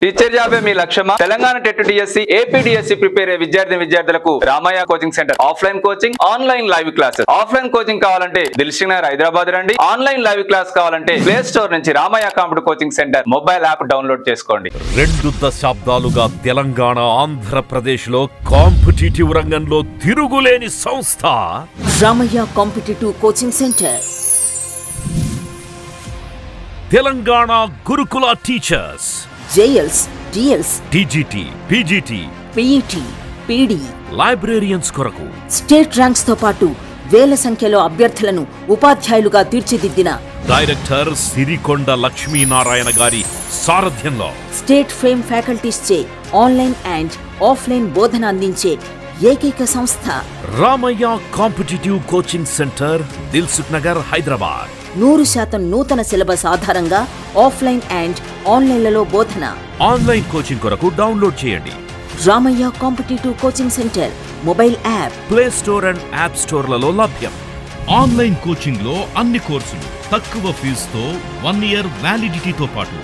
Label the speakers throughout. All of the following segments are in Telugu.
Speaker 1: టీచర్ జాబే మీ లక్ష్యమా? Telangana TET DSC, AP DSC prepare అయ్యే విద్యార్థులకు Ramayya coaching centre offline coaching, online live classes. Offline coaching కావాలంటే దిల్సుఖ్ నగర్ హైదరాబాద్ రండి. ఆన్లైన్ లైవ్ క్లాస్ కావాలంటే ప్లే స్టోర్ నుంచి Ramayya computer coaching centre mobile app download చేసుకోండి.
Speaker 2: 2 దశాబ్దాలుగా తెలంగాణ, ఆంధ్రప్రదేశ్ లో కాంపిటీటివ్ రంగంలో తిరుగులేని సంస్థ
Speaker 3: Ramayya competitive coaching centre.
Speaker 2: Telangana గురుకుల teachers,
Speaker 3: JLs, DLs,
Speaker 2: TGT, PGT,
Speaker 3: PET, PD,
Speaker 2: librarians కొరకు
Speaker 3: స్టేట్ ర్యాంక్స్ తో పాటు వేల సంఖ్యలో అభ్యర్థులను ఉపాధ్యాయులుగా తీర్చిదిద్దిన
Speaker 2: డైరెక్టర్ సిరికొండ లక్ష్మీనారాయణ గారి సారథ్యంలో
Speaker 3: స్టేట్ ఫేమ్ ఫ్యాకల్టీస్ చే ఆన్లైన్ అండ్ ఆఫ్లైన్ బోధన అందించే ఏకైక సంస్థ
Speaker 2: Ramayya competitive coaching centre, Dilsukh Nagar Hyderabad.
Speaker 3: 100% నూతన సిలబస్ ఆధారంగా ఆఫ్లైన్ అండ్ ఆన్లైన్లలో బోధన.
Speaker 2: ఆన్లైన్ కోచింగ్ కొరకు డౌన్లోడ్ చేయండి
Speaker 3: Ramayya competitive coaching centre mobile app.
Speaker 2: Play store and app స్టోర్లలో లభ్యం.
Speaker 4: ఆన్లైన్ కోచింగ్ లో అన్ని కోర్సులు తక్కువ ఫీజుతో 1 ఇయర్ వ్యాలిడిటీతో పాటు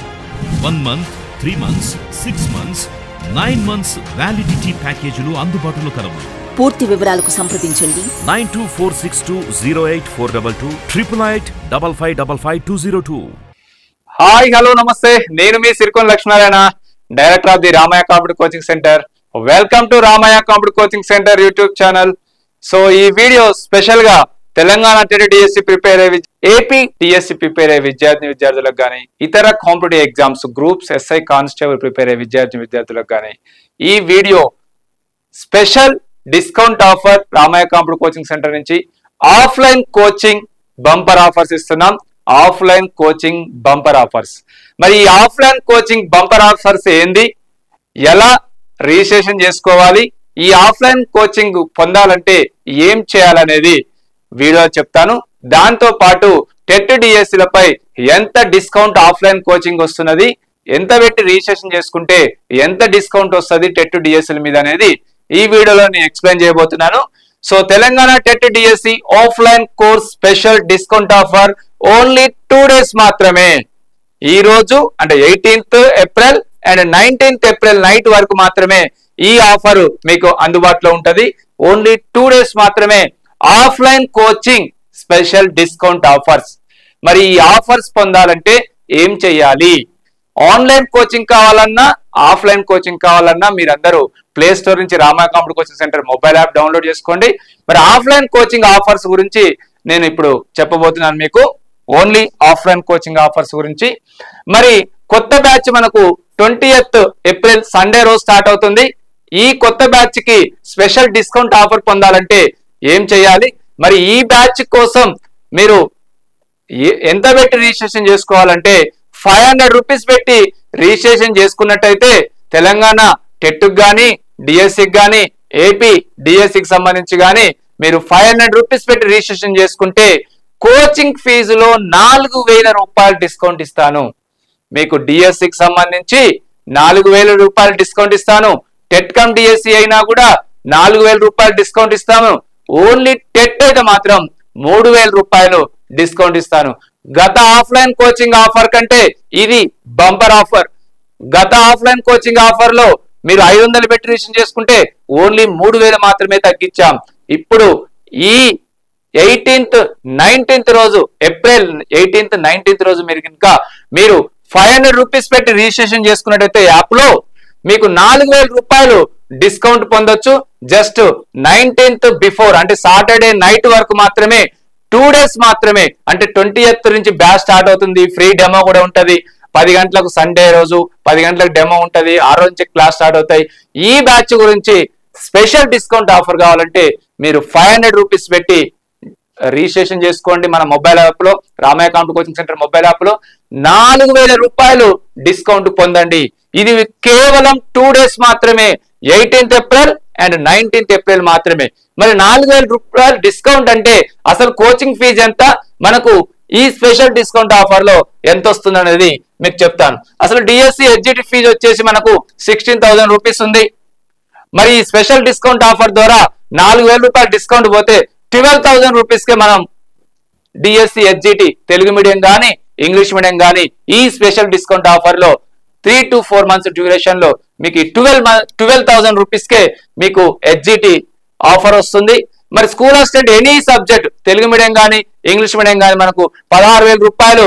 Speaker 4: 1 month, 3 months, 6 months, 9 months validity ప్యాకేజీలు అందుబాటులో కలవు.
Speaker 3: పూర్తి వివరాలకు సంప్రదించండి
Speaker 2: 9246208422 8885555202.
Speaker 1: హాయ్, హలో, నమస్తే. నేను మీ Sirikonda Lakshminarayana, director of the Ramayya computer coaching centre. Welcome to Ramayya computer coaching centre YouTube channel. So ఈ వీడియో స్పెషల్ గా తెలంగాణ టెట్ డిఎస్సి ప్రిపేర్ అయ్యే, ఏపీ డిఎస్సి ప్రిపేర్ అయ్యే విద్యార్థులకు కానీ, ఇతర competitive exams, groups, SI constable prepare అయ్యే విద్యార్థులకు కానీ ఈ video special discount offer Ramayya computer coaching centre నుంచి ఆఫ్లైన్ కోచింగ్ బంపర్ ఆఫర్స్ ఇస్తున్నాం. Offline coaching bumper offers. మరి ఈ ఆఫ్లైన్ కోచింగ్ బంపర్ ఆఫర్స్ ఏంది, ఎలా రిజిస్ట్రేషన్ చేసుకోవాలి, ఈ ఆఫ్లైన్ కోచింగ్ పొందాలంటే ఏం చేయాలనేది వీడియో చెప్తాను. దాంతో పాటు టెట్ డిఎస్సిలపై ఎంత డిస్కౌంట్ ఆఫ్లైన్ కోచింగ్ వస్తున్నది, ఎంత పెట్టి రిజిస్ట్రేషన్ చేసుకుంటే ఎంత డిస్కౌంట్ వస్తుంది టెట్ డిఎస్సిల మీద అనేది ఈ వీడియోలో నేను ఎక్స్ప్లెయిన్ చేయబోతున్నాను. So Telangana TET DSC offline course special discount offer only 2 days మాత్రమే. ఈ రోజు అంటే 18th April and 19th April night వరకు మాత్రమే ఈ ఆఫర్ మీకు అందుబాటులో ఉంటది. ఓన్లీ 2 డేస్ మాత్రమే offline coaching special discount offers. మరి ఈ ఆఫర్స్ పొందాలంటే ఏం చెయ్యాలి? ఆన్లైన్ కోచింగ్ కావాలన్నా, ఆఫ్లైన్ కోచింగ్ కావాలన్నా మీరందరూ ప్లే స్టోర్ నుంచి Ramayya computer coaching centre mobile app download చేసుకోండి. మరి ఆఫ్లైన్ కోచింగ్ ఆఫర్స్ గురించి నేను ఇప్పుడు చెప్పబోతున్నాను మీకు. ఓన్లీ ఆఫ్లైన్ కోచింగ్ ఆఫర్స్ గురించి. మరి కొత్త బ్యాచ్ మనకు 20th ఏప్రిల్ సండే రోజు స్టార్ట్ అవుతుంది. ఈ కొత్త బ్యాచ్ కి స్పెషల్ డిస్కౌంట్ ఆఫర్ పొందాలంటే ఏం చేయాలి? మరి ఈ బ్యాచ్ కోసం మీరు ఎంత పెట్టి రిజిస్ట్రేషన్ చేసుకోవాలంటే 500 రూపీస్ పెట్టి రిజిస్ట్రేషన్ చేసుకున్నట్టయితే తెలంగాణ టెట్ కానీ, డిఎస్సికి కానీ, ఏపీ డిఎస్సికి సంబంధించి కానీ మీరు 500 రూపీస్ పెట్టి రిజిస్ట్రేషన్ చేసుకుంటే కోచింగ్ ఫీజులో 4000 రూపాయలు డిస్కౌంట్ ఇస్తాను. మీకు డిఎస్సికి సంబంధించి 4000 రూపాయలు డిస్కౌంట్ ఇస్తాను. టెట్ కమ్ డిఎస్సి అయినా కూడా 4000 రూపాయలు డిస్కౌంట్ ఇస్తాను. ఓన్లీ టెట్ అయితే మాత్రం 3000 రూపాయలు డిస్కౌంట్ ఇస్తాను. గత ఆఫ్లైన్ కోచింగ్ ఆఫర్ కంటే ఇది బంపర్ ఆఫర్. గత ఆఫ్లైన్ కోచింగ్ ఆఫర్ లో మీరు 500 పెట్టి రిజిస్ట్రేషన్ చేసుకుంటే ఓన్లీ 3000 మాత్రమే తగ్గించాం. ఇప్పుడు ఈ 18th 19th రోజు, ఏప్రిల్ 18th 19th రోజు మీరు 500 రూపీస్ పెట్టి రిజిస్ట్రేషన్ చేసుకున్నట్టయితే యాప్ లో మీకు 4000 రూపాయలు డిస్కౌంట్ పొందొచ్చు. జస్ట్ 19th బిఫోర్ అంటే సాటర్డే నైట్ వరకు మాత్రమే, 2 డేస్ మాత్రమే. అంటే 20th నుంచి బ్యాచ్ స్టార్ట్ అవుతుంది. ఫ్రీ డెమో కూడా ఉంటది. 10 గంటలకు సండే రోజు 10 గంటలకు డెమో ఉంటది. ఆ రోజు నుంచి క్లాస్ స్టార్ట్ అవుతాయి. ఈ బ్యాచ్ గురించి స్పెషల్ డిస్కౌంట్ ఆఫర్ కావాలంటే మీరు 500 రూపీస్ పెట్టి రిజిస్ట్రేషన్ చేసుకోండి. మన మొబైల్ యాప్ లో, Ramaiah computer coaching centre mobile app లో 4000 రూపాయలు డిస్కౌంట్ పొందండి. ఇది కేవలం 2 డేస్ మాత్రమే, 18th April and 19th April మాత్రమే. మరి 4000 రూపాయలు డిస్కౌంట్ అంటే అసలు కోచింగ్ ఫీజు ఎంత, మనకు ఈ స్పెషల్ డిస్కౌంట్ ఆఫర్ లో ఎంత వస్తుంది అనేది మీకు చెప్తాను. అసలు డిఎస్సి ఎడ్జిటి ఫీజు వచ్చేసి మనకు 16,000 రూపీస్ ఉంది. మరి ఈ స్పెషల్ డిస్కౌంట్ ఆఫర్ ద్వారా 4000 రూపాయలు డిస్కౌంట్ పోతే 12,000 రూపీస్ కే మనం డిఎస్సి ఎడ్జిటి తెలుగు మీడియం కానీ, ఇంగ్లీష్ మీడియం కానీ ఈ స్పెషల్ డిస్కౌంట్ ఆఫర్ లో 3 to 4 months డ్యూరేషన్ లో మీకు 12,000 రూపీస్కే మీకు హెచ్జిటి ఆఫర్ వస్తుంది. మరి school assistant any subject Telugu medium కానీ ఇంగ్లీష్ మీడియం కానీ మనకు 16,000 రూపాయలు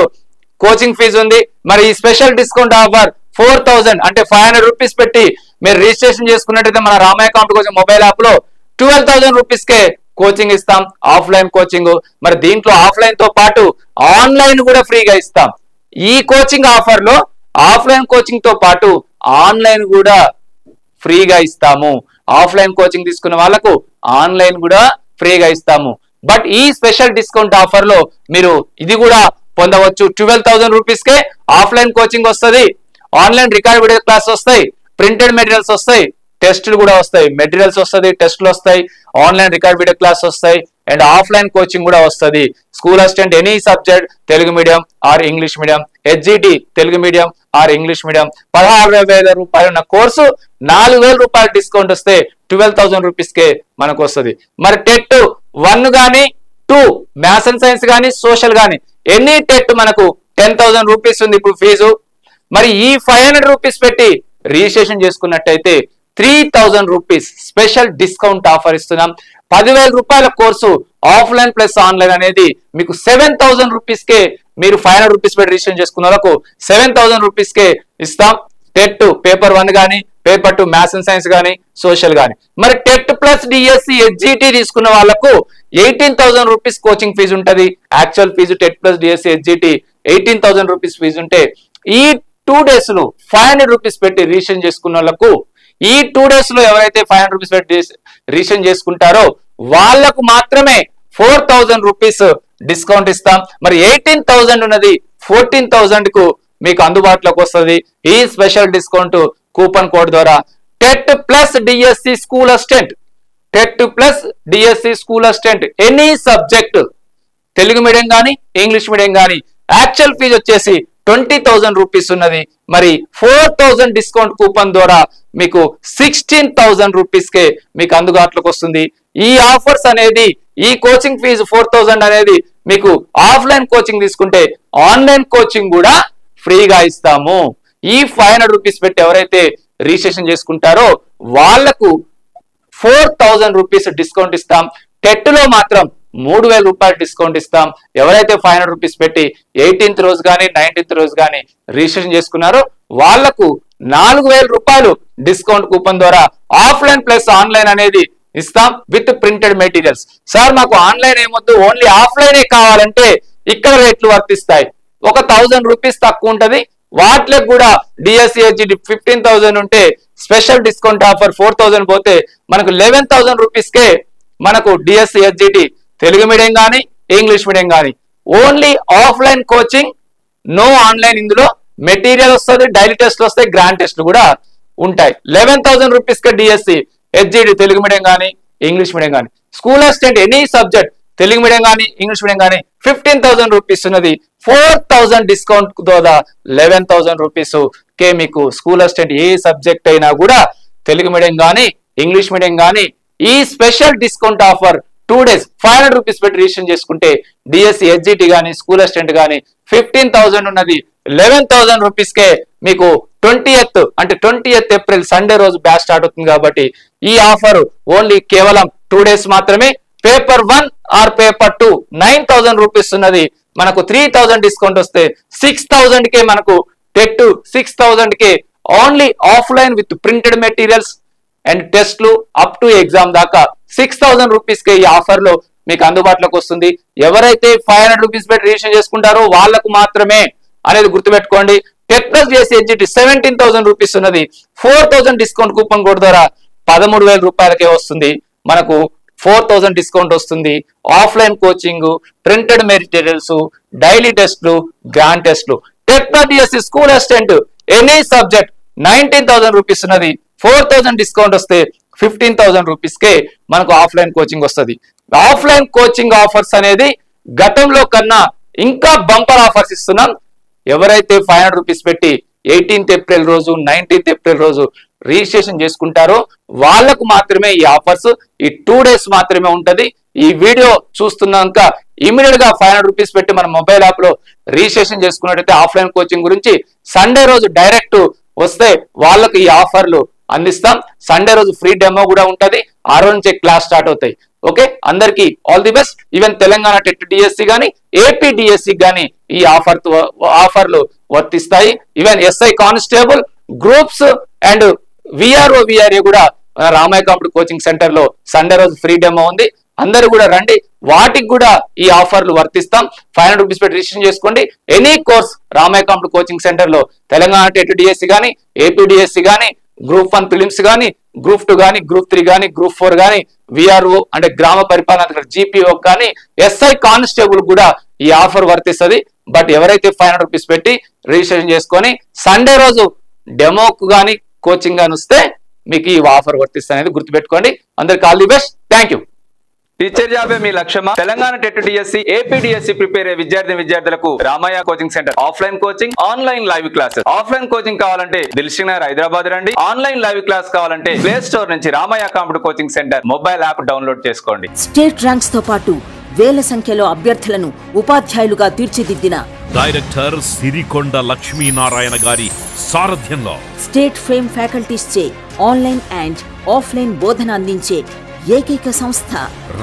Speaker 1: కోచింగ్ ఫీజు ఉంది. మరి ఈ స్పెషల్ డిస్కౌంట్ ఆఫర్ 4,000 అంటే 500 రూపీస్ పెట్టి మీరు రిజిస్ట్రేషన్ చేసుకున్నట్టయితే మన Ramaiah competitive coaching mobile app లో 12,000 రూపీస్కే కోచింగ్ ఇస్తాం, ఆఫ్లైన్ కోచింగ్. మరి దీంట్లో ఆఫ్లైన్ తో పాటు ఆన్లైన్ కూడా ఫ్రీగా ఇస్తాం. ఈ కోచింగ్ ఆఫర్ లో ఆఫ్లైన్ కోచింగ్ తో పాటు ఆన్లైన్ కూడా ఫ్రీగా ఇస్తాము. ఆఫ్లైన్ కోచింగ్ తీసుకున్న వాళ్ళకు ఆన్లైన్ కూడా ఫ్రీగా ఇస్తాము. బట్ ఈ స్పెషల్ డిస్కౌంట్ ఆఫర్ లో మీరు ఇది కూడా పొందవచ్చు. 12,000 రూపీస్కే ఆఫ్లైన్ కోచింగ్ వస్తుంది, ఆన్లైన్ రికార్డ్ వీడియో క్లాస్ వస్తాయి, ప్రింటెడ్ మెటీరియల్స్ వస్తాయి, టెస్టులు కూడా వస్తాయి. మెటీరియల్స్ వస్తుంది, టెస్టులు వస్తాయి, ఆన్లైన్ రికార్డ్ వీడియో క్లాస్ వస్తాయి అండ్ ఆఫ్లైన్ కోచింగ్ కూడా వస్తుంది. School assistant any subject Telugu medium are English medium, HGT Telugu medium are English medium 16,000 రూపాయలు ఉన్న కోర్సు 4,000 రూపాయలు డిస్కౌంట్ వస్తే 12,000 రూపీస్కే మనకు వస్తుంది. మరి టెట్ 1 కానీ 2 మ్యాథ్స్ అండ్ సైన్స్ కానీ సోషల్ కానీ ఎనీ టెట్ మనకు 10,000 రూపీస్ ఉంది ఇప్పుడు ఫీజు. మరి ఈ 500 రూపీస్ పెట్టి రిజిస్ట్రేషన్ చేసుకున్నట్టయితే 3,000 రూపీస్ స్పెషల్ డిస్కౌంట్ ఆఫర్ ఇస్తున్నాం. 10,000 రూపాయల కోర్సు ఆఫ్లైన్ ప్లస్ ఆన్లైన్ అనేది మీకు 7,000 రూపీస్కే మీరు 500 రూపీస్ పెట్టి రిజిస్ట్రేషన్ చేసుకున్న వాళ్ళకు 7,000 రూపీస్కే ఇస్తాం. టెట్ పేపర్ 1 కానీ పేపర్ 2 మ్యాథ్స్ అండ్ సైన్స్ కానీ సోషల్ కానీ. మరి టెట్ ప్లస్ డిఎస్సి హెచ్జిటి తీసుకున్న వాళ్ళకు 18,000 రూపీస్ కోచింగ్ ఫీజు ఉంటుంది. Actual fee TET plus DSC HGT 18,000 rupees fee ఉంటే ఈ 2 days లో 500 రూపీస్ పెట్టి రిజిస్ట్రేషన్ చేసుకున్న వాళ్ళకు ఈ 2 days లో ఎవరైతే 500 రూపీస్ పెట్టి రిజిస్ట్రేషన్ చేసుకుంటారో వాళ్లకు మాత్రమే 4,000 రూపీస్ డిస్కౌంట్ ఇస్తాం. మరి 18,000 ఉన్నది 14,000 కు మీకు అందుబాటులోకి వస్తుంది. ఈ స్పెషల్ డిస్కౌంట్ కూపన్ కోడ్ ద్వారా TET plus DSC school assistant, TET plus DSC school assistant any subject Telugu medium కానీ ఇంగ్లీష్ మీడియం కానీ యాక్చువల్ ఫీజు వచ్చేసి 20,000 రూపీస్ ఉన్నది. మరి 4,000 డిస్కౌంట్ కూపన్ ద్వారా మీకు 16,000 రూపీస్కే మీకు అందుబాటులోకి వస్తుంది. ఈ ఆఫర్స్ అనేది ఈ కోచింగ్ ఫీజు 4,000 అనేది మీకు ఆఫ్లైన్ కోచింగ్ తీసుకుంటే ఆన్లైన్ కోచింగ్ కూడా ఫ్రీగా ఇస్తాము. ఈ 500 రూపీస్ పెట్టి ఎవరైతే రిజిస్ట్రేషన్ చేసుకుంటారో వాళ్లకు 4,000 రూపీస్ డిస్కౌంట్ ఇస్తాం. టెట్ లో మాత్రం 3,000 రూపాయలు డిస్కౌంట్ ఇస్తాం. ఎవరైతే 500 రూపీస్ పెట్టి 18th రోజు కానీ 19th రోజు కానీ రిజిస్ట్రేషన్ చేసుకున్నారో వాళ్లకు 4,000 రూపాయలు డిస్కౌంట్ కూపన్ ద్వారా ఆఫ్లైన్ ప్లస్ ఆన్లైన్ అనేది ఇస్తాం విత్ ప్రింటెడ్ మెటీరియల్స్. సార్ మాకు ఆన్లైన్ ఏమొద్దు ఓన్లీ ఆఫ్లైనే కావాలంటే ఇక్కడ రేట్లు వర్తిస్తాయి. ఒక 1,000 రూపీస్ తక్కువ ఉంటది. వాటికి కూడా డిఎస్సి హెచ్జిటి 15,000 ఉంటే స్పెషల్ డిస్కౌంట్ ఆఫర్ 4,000 పోతే మనకు 11,000 రూపీస్కే మనకు డిఎస్సి హెచ్జిటి తెలుగు మీడియం కానీ ఇంగ్లీష్ మీడియం కానీ only offline coaching, no online. ఇందులో మెటీరియల్ వస్తుంది, డైలీ టెస్ట్లు వస్తాయి, గ్రాండ్ టెస్ట్లు కూడా ఉంటాయి. 11,000 రూపీస్కే డిఎస్సి హెచ్జిటి తెలుగు మీడియం కానీ ఇంగ్లీష్ మీడియం కానీ. School assistant any subject Telugu medium కానీ ఇంగ్లీష్ మీడియం కానీ 15,000 రూపీస్ ఉన్నది. 4,000 డిస్కౌంట్ ద్వారా 11,000 రూపీస్ కే మీకు స్కూల్ అసిస్టెంట్ ఏ సబ్జెక్ట్ అయినా కూడా తెలుగు మీడియం కానీ ఇంగ్లీష్ మీడియం కానీ ఈ special discount offer 2 days 500 rupees పెట్టి రిజిస్ట్రేషన్ చేసుకుంటే డిఎస్సి హెచ్జిటి కానీ స్కూల్ అసిస్టెంట్ కానీ 15,000 ఉన్నది 11,000 రూపీస్కే మీకు 20th అంటే 20th ఏప్రిల్ సండే రోజు బ్యాచ్ స్టార్ట్ అవుతుంది కాబట్టి ఈ ఆఫర్ ఓన్లీ కేవలం 2 days మాత్రమే. పేపర్ 1 ఆర్ పేపర్ 2 9,000 రూపీస్ ఉన్నది. మనకు 3,000 డిస్కౌంట్ వస్తే 6,000 కే మనకు TET 6,000 K only offline with printed materials and టెస్ట్లు అప్ టు ఎగ్జామ్ దాకా 6,000 రూపీస్ కే ఈ ఆఫర్ లో మీకు అందుబాటులోకి వస్తుంది. ఎవరైతే 500 రూపీస్ పెట్టి రిజిస్ట్రేషన్ చేసుకుంటారో వాళ్లకు మాత్రమే అనేది గుర్తుపెట్టుకోండి. టెట్ ప్లస్ చేసి హెచ్జిటి 17,000 రూపీస్ ఉన్నది. 4,000 డిస్కౌంట్ కూపన్ కోడ్ ద్వారా 13,000 రూపాయలకే వస్తుంది. మనకు 4,000 డిస్కౌంట్ వస్తుంది. Offline coaching, printed materials, daily టెస్ట్లు, గ్రాండ్ టెస్ట్లు. TET plus DSC school assistant any subject 19,000 rupees ఉన్నది. 4,000 డిస్కౌంట్ వస్తే 15,000 రూపీస్ కే మనకు ఆఫ్లైన్ కోచింగ్ వస్తుంది. ఆఫ్లైన్ కోచింగ్ ఆఫర్స్ అనేది గతంలో కన్నా ఇంకా బంపర్ ఆఫర్స్ ఇస్తున్నాం. ఎవరైతే 500 రూపీస్ పెట్టి 18th ఏప్రిల్ రోజు 19th ఏప్రిల్ రోజు రిజిస్ట్రేషన్ చేసుకుంటారో వాళ్లకు మాత్రమే ఈ ఆఫర్స్ ఈ 2 days మాత్రమే ఉంటది. ఈ వీడియో చూస్తున్నాక ఇమీడియట్ గా 500 రూపీస్ పెట్టి మన మొబైల్ యాప్ లో రిజిస్ట్రేషన్ చేసుకున్నట్టయితే ఆఫ్లైన్ కోచింగ్ గురించి సండే రోజు డైరెక్ట్ వస్తే వాళ్ళకు ఈ ఆఫర్లు అందిస్తాం. సండే రోజు ఫ్రీ డెమో కూడా ఉంటది. ఆ రోజు నుంచే క్లాస్ స్టార్ట్ అవుతాయి. ఓకే, అందరికి all the best. Even Telangana TET DSC గానీ ఏపీ డిఎస్సి గానీ ఈ ఆఫర్లు వర్తిస్తాయి. Even SI constable groups and VRO VRA కూడా రామయ్య కంప్యూటర్ కోచింగ్ సెంటర్ లో సండే రోజు ఫ్రీ డెమో ఉంది. అందరూ కూడా రండి, వాటికి కూడా ఈ ఆఫర్లు వర్తిస్తాం. 500 రూపీస్ పెట్టి రిజిస్ట్రేషన్ చేసుకోండి. Any course Ramaiah computer coaching centre లో తెలంగాణ టెట్ డిఎస్సి గానీ ఏపీ డిఎస్సి గానీ గ్రూప్ 1 ప్రిలిమ్స్ గానీ గ్రూప్ 2 గానీ గ్రూప్ 3 గానీ గ్రూప్ 4 గానీ విఆర్ఓ అంటే గ్రామ పరిపాలన జీపీఓ కానీ ఎస్ఐ కానిస్టేబుల్ కూడా ఈ ఆఫర్ వర్తిస్తుంది. బట్ ఎవరైతే 500 రూపీస్ పెట్టి రిజిస్ట్రేషన్ చేసుకొని సండే రోజు డెమోకు గానీ కోచింగ్ గానీ వస్తే మీకు ఈ ఆఫర్ వర్తిస్తుంది అనేది గుర్తుపెట్టుకోండి. అందరికి all the best. Thank you. Teacher జాబే మీ లక్ష్యమా? Telangana TET DSC AP DSC prepare అయ్యే విద్యార్థులకు Ramayya coaching centre offline coaching, online live classes. Offline coaching కావాలంటే దిల్సుఖ్ నగర్ హైదరాబాద్ రండి. ఆన్లైన్ లైవ్ క్లాస్ కావాలంటే ప్లే స్టోర్ నుంచి Ramayya computer coaching centre mobile app download చేసుకోండి.
Speaker 3: స్టేట్ ర్యాంక్స్ తో పాటు వేల సంఖ్యలో అభ్యర్థులను ఉపాధ్యాయులుగా తీర్చిదిద్దిన
Speaker 2: డైరెక్టర్ సిరికొండ లక్ష్మీనారాయణ గారి సారథ్యంలో
Speaker 3: స్టేట్ ఫేమ్ ఫ్యాకల్టీస్ చే ఆన్లైన్ అండ్ ఆఫ్లైన్ బోధన అందించే ఏకైక సంస్థ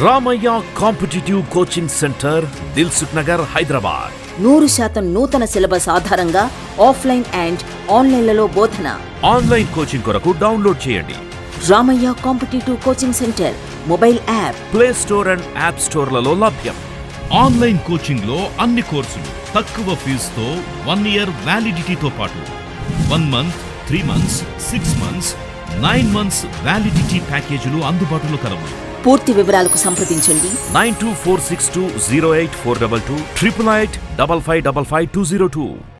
Speaker 2: Ramaiah competitive coaching centre, Dilsukh Nagar, Hyderabad.
Speaker 3: 100% నూతన సిలబస్ ఆధారంగా ఆఫ్లైన్ అండ్ ఆన్లైన్లలో బోధన.
Speaker 2: ఆన్లైన్ కోచింగ్ కొరకు డౌన్లోడ్ చేయండి
Speaker 3: Ramayya competitive coaching centre mobile app.
Speaker 2: Play store and app స్టోర్లలో లభ్యం.
Speaker 4: ఆన్లైన్ కోచింగ్ లో అన్ని కోర్సులు తక్కువ ఫీజుతో 1 ఇయర్ వ్యాలిడిటీతో పాటు 1 month, 3 months, 6 months, 9 months validity ప్యాకేజీలు అందుబాటులో కలవు.
Speaker 3: పూర్తి వివరాలకు సంప్రదించండి
Speaker 2: 9246208422 88855555202.